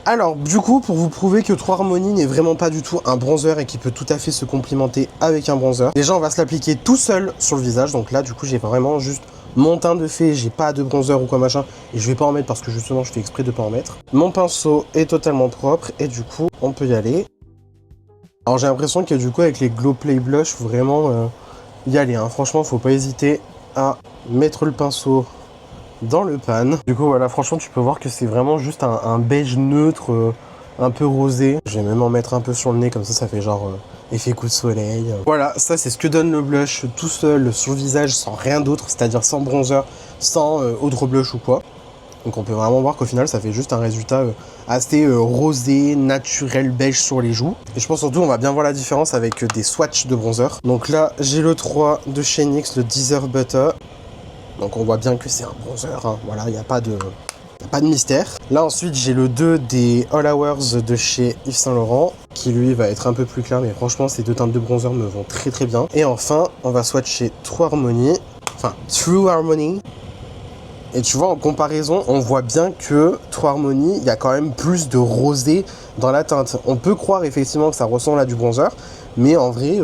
Alors, du coup, pour vous prouver que 3 Harmony n'est vraiment pas du tout un bronzer et qui peut tout à fait se complimenter avec un bronzer, déjà, on va se l'appliquer tout seul sur le visage. Donc là, du coup, j'ai vraiment juste mon teint de fée, j'ai pas de bronzer ou quoi machin, et je vais pas en mettre parce que justement, je fais exprès de pas en mettre. Mon pinceau est totalement propre, et du coup, on peut y aller. Alors, j'ai l'impression que du coup, avec les Glow Play Blush, faut vraiment y aller, hein. Franchement, faut pas hésiter à mettre le pinceau dans le pan. Du coup, voilà, franchement, tu peux voir que c'est vraiment juste un beige neutre, un peu rosé. Je vais même en mettre un peu sur le nez, comme ça fait genre effet coup de soleil. Voilà, ça, c'est ce que donne le blush tout seul sur le visage, sans rien d'autre, c'est-à-dire sans bronzer, sans autre blush ou quoi. Donc on peut vraiment voir qu'au final, ça fait juste un résultat assez rosé, naturel, beige sur les joues. Et je pense surtout, on va bien voir la différence avec des swatchs de bronzer. Donc là, j'ai le 3 de chez NYX, le Deezer Butter. Donc on voit bien que c'est un bronzer, hein. Voilà, il n'y a pas de mystère. Là ensuite j'ai le 2 des All Hours de chez Yves Saint Laurent, qui lui va être un peu plus clair, mais franchement ces deux teintes de bronzer me vont très très bien. Et enfin, on va swatcher True Harmony, enfin True Harmony. Et tu vois, en comparaison, on voit bien que True Harmony, il y a quand même plus de rosé dans la teinte. On peut croire effectivement que ça ressemble à du bronzer, mais en vrai,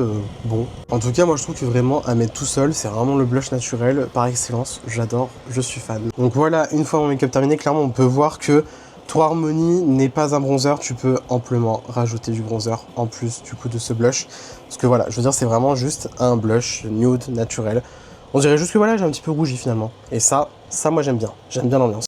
bon. En tout cas, moi je trouve que vraiment à mettre tout seul, c'est vraiment le blush naturel par excellence. J'adore, je suis fan. Donc voilà, une fois mon make-up terminé, clairement on peut voir que True Harmony n'est pas un bronzer. Tu peux amplement rajouter du bronzer en plus du coup de ce blush. Parce que voilà, je veux dire, c'est vraiment juste un blush nude naturel. On dirait juste que voilà, j'ai un petit peu rougi finalement. Et ça moi j'aime bien l'ambiance.